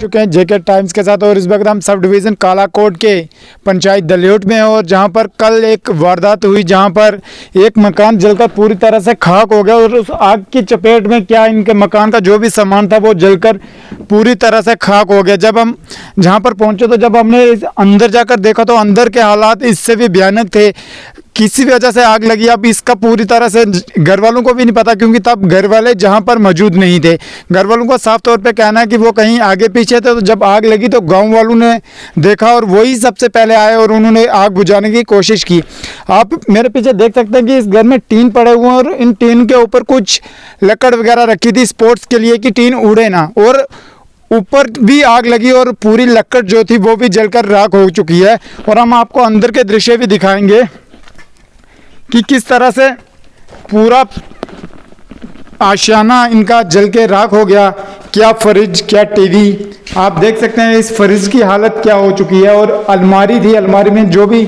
चुके हैं जेके टाइम्स के साथ और इस वक्त हम सब डिवीज़न कालाकोट के पंचायत दलियोट में हैं और जहां पर कल एक वारदात हुई जहां पर एक मकान जलकर पूरी तरह से खाक हो गया और उस आग की चपेट में क्या इनके मकान का जो भी सामान था वो जलकर पूरी तरह से खाक हो गया। जब हम जहां पर पहुंचे तो जब हमने अंदर जाकर देखा तो अंदर के हालात इससे भी भयानक थे। किसी वजह से आग लगी, अब इसका पूरी तरह से घर वालों को भी नहीं पता क्योंकि तब घर वाले जहां पर मौजूद नहीं थे। घर वालों का साफ तौर पे कहना है कि वो कहीं आगे पीछे थे, तो जब आग लगी तो गांव वालों ने देखा और वही सबसे पहले आए और उन्होंने आग बुझाने की कोशिश की। आप मेरे पीछे देख सकते हैं कि इस घर में टीन पड़े हुए हैं और इन टीन के ऊपर कुछ लकड़ वगैरह रखी थी स्पोर्ट्स के लिए कि टीन उड़े ना, और ऊपर भी आग लगी और पूरी लकड़ जो थी वो भी जलकर राख हो चुकी है। और हम आपको अंदर के दृश्य भी दिखाएंगे कि किस तरह से पूरा आशियाना इनका जल के राख हो गया। क्या फ्रिज, क्या टीवी, आप देख सकते हैं इस फ्रिज की हालत क्या हो चुकी है। और अलमारी थी, अलमारी में जो भी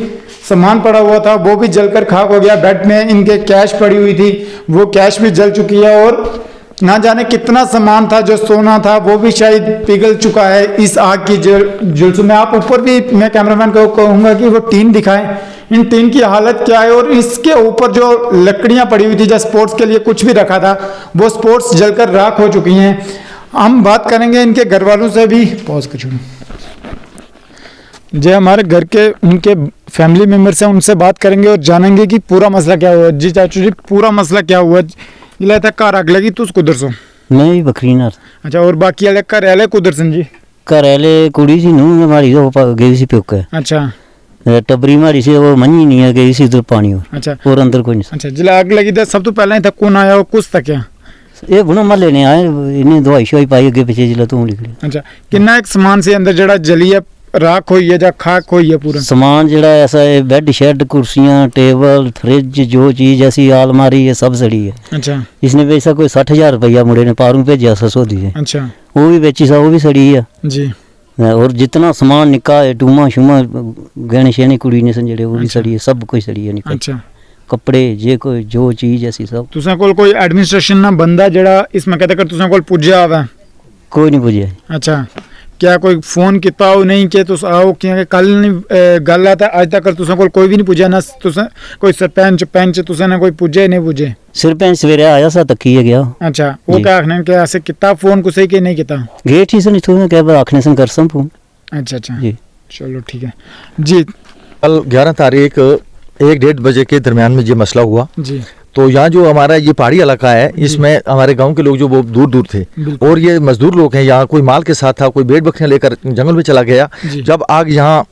सामान पड़ा हुआ था वो भी जलकर खाक हो गया। बेड में इनके कैश पड़ी हुई थी, वो कैश भी जल चुकी है। और ना जाने कितना सामान था, जो सोना था वो भी शायद पिघल चुका है इस आग की जुल्स में। आप ऊपर भी, मैं कैमरामैन को कहूँगा कि वो टीन दिखाएं, इन टीन की हालत क्या है। और इसके ऊपर जो लकड़ियां पड़ी हुई थी, जो स्पोर्ट्स के लिए कुछ भी रखा था, वो स्पोर्ट्स जलकर राख हो चुकी हैं। हम बात करेंगे इनके घर वालों से भी। पॉज कर छोड़ो जी, हमारे घर के उनके फैमिली मेम्बर्स हैं, उनसे बात करेंगे और जानेंगे कि पूरा मसला क्या हुआ। जी चाचू जी, पूरा मसला क्या हुआ? इला था कार आग लगी तो कुदर सो नहीं बकरी ना। अच्छा, और बाकी वाले घर वाले कुदर सन जी? घर वाले कुड़ी सी नूं हमारी गई सी प्योके। अच्छा, टबरी मारी से वो मनी नहीं है गई सी उधर पानी हो। अच्छा, और अंदर कोई नहीं। अच्छा, जिला आग लगी तो सब तो पहले ही कौन आया और कुछ तक क्या ये बुनो मल लेने आए, इन्हें दवाई शवाई पाई अगे पीछे जिला तू निकली। अच्छा, कितना एक सामान से अंदर जड़ा जली है, राख हुई है या खाक हुई है? पूरा सामान जड़ा ऐसा है, बेड शेड, कुर्सियां, टेबल, फ्रिज, जो चीज ऐसी अलमारी है सब सड़ी है। अच्छा, इसने पैसा कोई 60,000 रुपया मुड़े ने पारू भेजा ससोदी से। अच्छा, वो भी बेची सा, वो भी सड़ी है जी। और जितना सामान निका है, टूमा शुमा गहने शहने कुड़ी ने संजड़े वो भी सड़ी है, सब कुछ सड़ी है निका। अच्छा, कपड़े जे कोई जो चीज ऐसी सब। तुसा कोल कोई एडमिनिस्ट्रेशन ना बंदा जड़ा इसमें कहता कर तुसा कोल पुज्जा आवे? कोई नहीं पुज्जा। अच्छा, क्या कोई फोन किता हो नहीं कि तुस आओ कि कल नहीं गल आता आज तक तुसा कोल कोई भी नहीं पुज्जा? ना तुसा कोई सरपंच पंच तुसा ने कोई पुज्जे नहीं पुज्जे? सरपंच सवेरे आया सा तकी गया। अच्छा, वो क्या आखने के ऐसे किता फोन कुछ के नहीं किता? गेट ही से नहीं थोड़ा क्या आखने से कर सम फोन। अच्छा अच्छा जी, चलो ठीक है जी। कल 11 तारीख 1-1:30 बजे के दरमियान में ये मसला हुआ जी। तो यहाँ जो हमारा ये पहाड़ी इलाका है, इसमें हमारे गांव के लोग जो वो दूर दूर थे और ये मजदूर लोग हैं। यहाँ कोई माल के साथ था, कोई भेड़ बकरियां लेकर जंगल में चला गया। जब आग यहाँ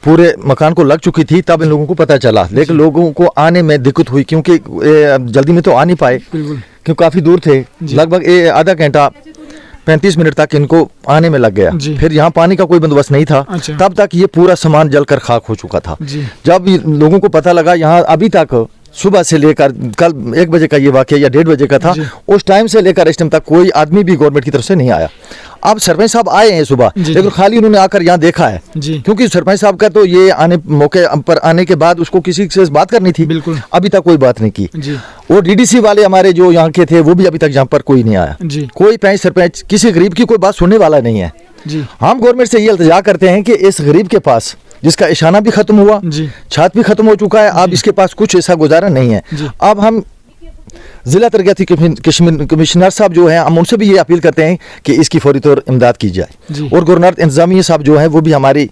पूरे मकान को लग चुकी थी तब इन लोगों को पता चला, लेकिन लोगों को आने में दिक्कत हुई क्योंकि जल्दी में तो आ नहीं पाए क्योंकि काफ़ी दूर थे। लगभग आधा घंटा 35 मिनट तक इनको आने में लग गया। फिर यहाँ पानी का कोई बंदोबस्त नहीं था। अच्छा। तब तक ये पूरा सामान जलकर खाक हो चुका था। जब लोगों को पता लगा, यहाँ अभी तक सुबह से लेकर कल 1 बजे का ये वाकया या 1:30 बजे का था, उस टाइम से लेकर इस टाइम तक कोई आदमी भी गवर्नमेंट की तरफ से नहीं आया। अब सरपंच साहब आए हैं सुबह, लेकिन खाली उन्होंने आकर यहाँ देखा है क्योंकि सरपंच साहब का तो ये मौके पर आने के बाद उसको किसी से बात करनी थी, बिल्कुल अभी तक कोई बात नहीं की। और डीडीसी वाले हमारे जो यहाँ के थे वो भी अभी तक यहाँ पर कोई नहीं आया। कोई पंच सरपंच किसी गरीब की कोई बात सुनने वाला नहीं है। हम गवर्नमेंट से ये इल्तिजा करते हैं कि इस गरीब के पास जिसका इशाना भी खत्म हुआ, छात भी खत्म हो चुका है, अब इसके पास कुछ ऐसा गुजारा नहीं है। अब हम जिला तरक्याती कमिश्नर साहब जो हैं, हम उनसे भी ये अपील करते हैं कि इसकी फौरी तौर इमदाद की जाए और गवर्नर इंतजामिया साहब जो है वो भी हमारी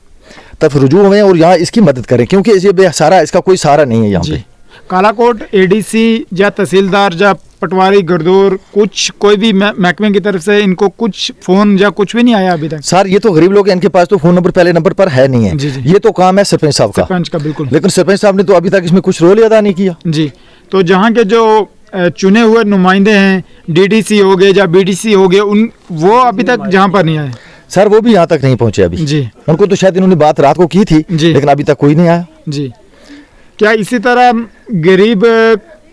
तरफ रुजू हुए और यहाँ इसकी मदद करें क्योंकि ये बेसहारा, इसका कोई सहारा नहीं है यहाँ पे। कालाकोट एडीसी या तहसीलदार या पटवारी गरदौर कुछ कोई भी महकमे की तरफ से इनको कुछ फोन या कुछ भी नहीं आया अभी तक? सर ये तो गरीब लोग हैं, इनके पास तो फोन नंबर पहले नंबर पर है नहीं है। ये तो काम है सरपंच साहब का। सरपंच का बिल्कुल, लेकिन सरपंच साहब ने तो अभी तक इसमें कुछ रोल अदा नहीं किया जी। तो जहाँ के जो चुने हुए नुमाइंदे हैं, डीडीसी हो गए या बीडीसी हो गए, उन वो अभी तक जहाँ पर नहीं आए? सर वो भी यहाँ तक नहीं पहुँचे अभी जी। उनको तो शायद इन्होंने बात रात को की थी लेकिन अभी तक कोई नहीं आया जी। क्या इसी तरह गरीब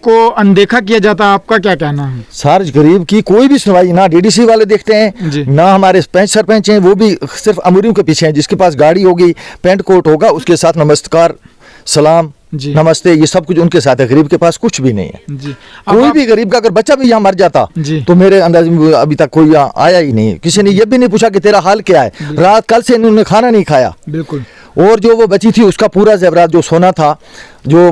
को अनदेखा किया जाता, आपका क्या कहना है? सर गरीब की कोई भी सुनवाई ना डीडीसी वाले देखते हैं ना हमारे पंच सरपंच हैं, वो भी सिर्फ अमीरों के पीछे हैं। जिसके पास गाड़ी होगी, पेंट कोट होगा, उसके साथ नमस्कार सलाम जी। नमस्ते, ये सब कुछ उनके साथ है। गरीब के पास कुछ भी नहीं है जी। कोई भी गरीब का अगर बच्चा भी यहाँ मर जाता जी। तो मेरे अंदाज में अभी तक कोई यहाँ आया ही नहीं, किसी ने ये भी नहीं पूछा कि तेरा हाल क्या है, रात कल से इन्होंने खाना नहीं खाया। बिल्कुल। और जो वो बची थी उसका पूरा जेवरात जो सोना था जो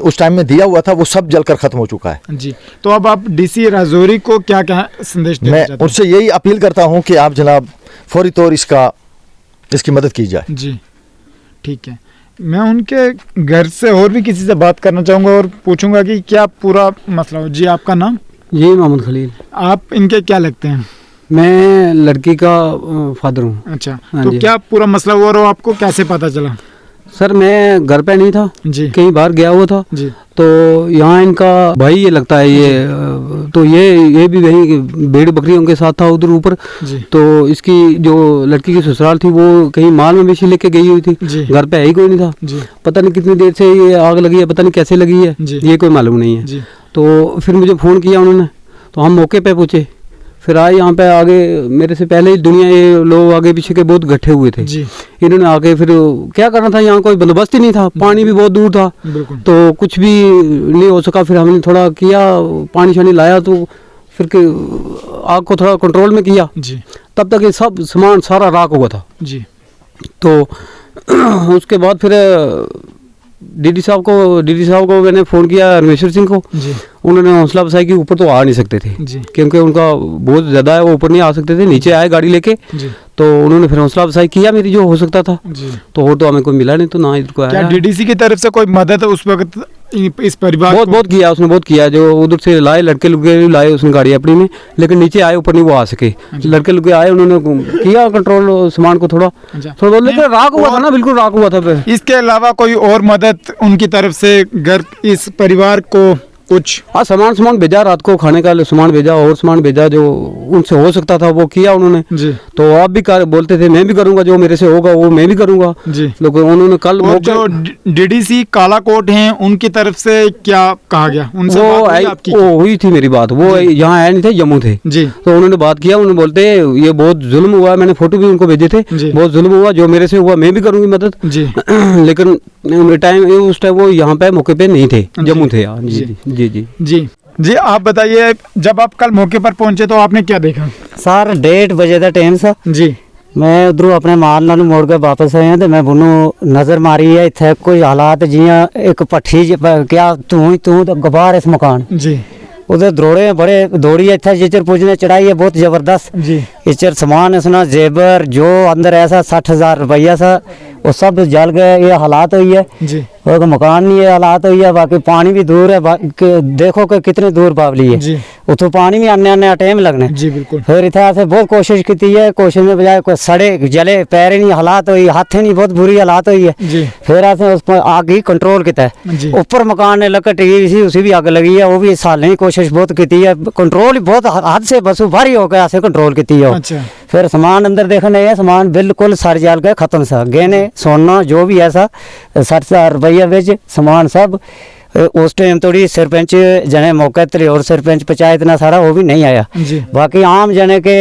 उस टाइम में दिया हुआ था वो सब जलकर खत्म हो चुका है। जी। तो अब आप डीसी राजौरी को क्या क्या संदेश देना चाहते हैं? मैं उनसे यही अपील करता हूँ कि आप जनाब फौरी तौर इसकी मदद की जाए। जी ठीक है। मैं उनके घर से और भी किसी से बात करना चाहूँगा और पूछूंगा कि क्या पूरा मसला हो। जी आपका नाम? जी मोहम्मद खलील। आप इनके क्या लगते हैं? मैं लड़की का फादर हूँ। अच्छा, हाँ तो जी। क्या पूरा मसला हुआ और आपको कैसे पता चला? सर मैं घर पे नहीं था, जी। कहीं बाहर गया हुआ था। जी। तो यहाँ इनका भाई ये लगता है ये तो ये भी वहीं भेड़ बकरियों के साथ था उधर ऊपर। जी। तो इसकी जो लड़की की ससुराल थी वो कहीं माल मवेशी लेके गई हुई थी, जी। घर पे है ही कोई नहीं था। जी। पता नहीं कितनी देर से ये आग लगी है, पता नहीं कैसे लगी है, जी। ये कोई मालूम नहीं है। जी। तो फिर मुझे फ़ोन किया उन्होंने, तो हम मौके पे पहुँचे। फिर आए यहाँ पे, आगे मेरे से पहले ही दुनिया ये लोग आगे पीछे के बहुत इकट्ठे हुए थे। जी। इन्होंने आके फिर क्या करना था, यहाँ कोई बंदोबस्त ही नहीं था, पानी भी बहुत दूर था, बिल्कुल। तो कुछ भी नहीं हो सका। फिर हमने थोड़ा किया, पानी शानी लाया, तो फिर आग को थोड़ा कंट्रोल में किया। जी। तब तक ये सब सामान सारा राख हुआ था। जी। तो उसके बाद फिर डीडी साहब को मैंने फ़ोन किया, रमेश्वर सिंह को। जी। उन्होंने हौसला अफजाई की, ऊपर तो आ नहीं सकते थे जी। क्योंकि उनका बहुत ज़्यादा है, वो ऊपर नहीं आ सकते थे, नीचे आए गाड़ी लेके। जी। तो उन्होंने फिर हौसला अफजाई किया मेरी जो हो सकता था। जी। तो और तो हमें कोई मिला नहीं, तो ना इधर को क्या आया। डीडीसी की तरफ से कोई मदद उस वक्त इस परिवार को? बहुत किया उसने, बहुत किया। जो उधर से लाए लड़के लुड़के लाए उसने गाड़ी अपनी में, लेकिन नीचे आए, ऊपर नहीं वो आ सके। लड़के लुड़के आए, उन्होंने किया कंट्रोल सामान को थोड़ा अच्छा। थोड़ा, लेकिन राख हुआ था ना, बिल्कुल राख हुआ था फिर। इसके अलावा कोई और मदद उनकी तरफ से घर इस परिवार को कुछ? हाँ, सामान भेजा, रात को खाने का सामान भेजा और सामान भेजा जो उनसे हो सकता था वो किया उन्होंने। जी। तो आप भी बोलते थे मैं भी करूंगा, जो मेरे से होगा वो मैं भी करूंगा। जी। लोग उन्होंने कल और जो डीडीसी कालाकोट हैं उनकी तरफ से क्या कहा गया? उनसे बात हुई आपकी? वो हुई थी मेरी बात, वो यहाँ आए नहीं थे, जम्मू थे। जी। तो उन्होंने बात किया, उन्होंने बोलते ये बहुत जुल्म हुआ, मैंने फोटो भी उनको भेजे थे, जी। बहुत जुल्म हुआ, जो मेरे से हुआ मैं भी करूंगी मदद। जी। लेकिन उस टाइम वो यहाँ पे मौके पे नहीं थे, जम्मू थे। जी जी जी जी। जी आप बताइए, जब आप कल मौके पर पहुंचे तो आपने क्या देखा? सर 1:30 बजे का टाइम सा। जी। मैं उधरों अपने माल नाल मोड़ के वापस आया तो मैं बुनू नजर मारी है, इत्थे कोई हालात जियां एक पट्ठी क्या तू तो गबार इस मकान। जी। उधर दौड़े बड़े दौड़ी, इत्थे जिचर पुजने चढ़ाई है बहुत जबरदस्त। जी। इचर सामान इसना जेबर जो अंदर ऐसा 60,000 रुपया सा वो सब जल गए। ये हालात हुई है। जी। और मकान नहीं है, हालात हुई है। बाकी पानी भी दूर है, देखो कि कितने दूर बावली है। जी। उतो पानी भी आने टाइम लगने। जी बिल्कुल। फिर इतना से बहुत कोशिश की है, कोशिश में बजाय कोई सड़े जले पैर नहीं हालात हुई, हाथे नहीं, बहुत बुरी हालात हुई है। जी। फिर ऐसे उस पर आग ही कंट्रोल किया जी। है। ऊपर मकान ने लकड़ टिकी सी, उसी भी आग लगी है, वो भी इस साल नहीं कोशिश बहुत की है, कंट्रोल बहुत हद से बस भारी हो गया, ऐसे कंट्रोल की है। अच्छा। फिर सामान अंदर देखने है, सामान बिल्कुल सर जल गए, खत्म सा, गहने सोना जो भी ऐसा 60,000 रुपया बेच सामान सब। उस टाइम थोड़ी सरपंच जने मौके ते और सरपंच पंचायत ना सारा वो भी नहीं आया। जी। बाकी आम जने के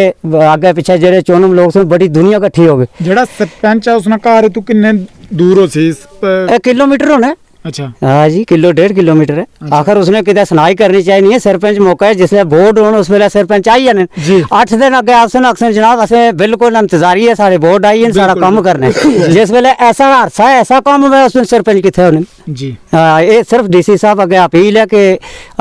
आगे पीछे जेडे चोनम लोग से बड़ी दुनिया इकट्ठी हो गई। जेड़ा सरपंच है उसने कहा तू किन्ने दूर से इस 1 किलोमीटर होना। अच्छा। हाँ जी, 1.5 किलोमीटर है। आखिर उसने किधर सुनाई करनी चाहिए, सरपंच मौका है जिसने बोर्ड होना उस वेले सरपंच आई है। जी। 8 दिन अगे अक्सर जनाब असे बिल्कुल इंतजारी है, सारे बोर्ड आई है सारा काम करने। जिस वेले ऐसा हादसा ऐसा काम हुआ उसमें सरपंच कितने होने। जी। ये सिर्फ डीसी साहब अगे अपील है कि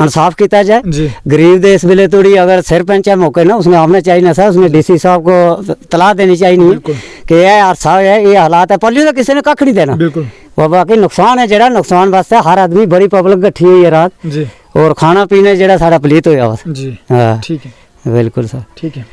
इंसाफ किया जाए। जी। गरीब दे इस वेले थोड़ी अगर सरपंच है मौके ना उसने आमना चाहिए सर, उसने डीसी साहब को तलाह देनी चाहिए कि यह हादसा है, ये हालात है। पल्ली तो किसी ने कख नहीं देना। बिल्कुल। वो बाकी नुकसान है जरा, नुकसान वास्ते हर आदमी बड़ी पब्लिक इकट्ठी हुई है रात। जी। और खाना पीना जरा सारा पलीत होया बस। जी। हाँ ठीक है। बिल्कुल सर। ठीक है।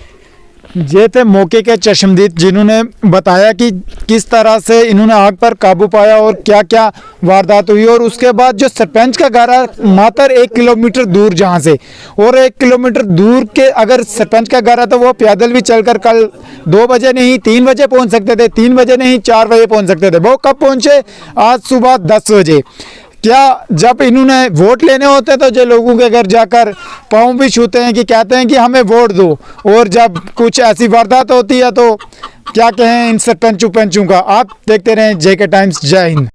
ये थे मौके के चश्मदीद जिन्होंने बताया कि किस तरह से इन्होंने आग पर काबू पाया और क्या क्या वारदात हुई। और उसके बाद जो सरपंच का घर है मात्र 1 किलोमीटर दूर जहाँ से, और 1 किलोमीटर दूर के अगर सरपंच का घर है तो वो पैदल भी चलकर कल 2 बजे नहीं 3 बजे पहुँच सकते थे, 3 बजे नहीं 4 बजे पहुँच सकते थे। वो कब पहुँचे? आज सुबह 10 बजे। क्या जब इन्होंने वोट लेने होते तो जो लोगों के घर जाकर पाँव भी छूते हैं कि कहते हैं कि हमें वोट दो, और जब कुछ ऐसी वारदात होती है तो क्या कहें इन सरपंचों पंचों का। आप देखते रहें JK टाइम्स। जय हिंद।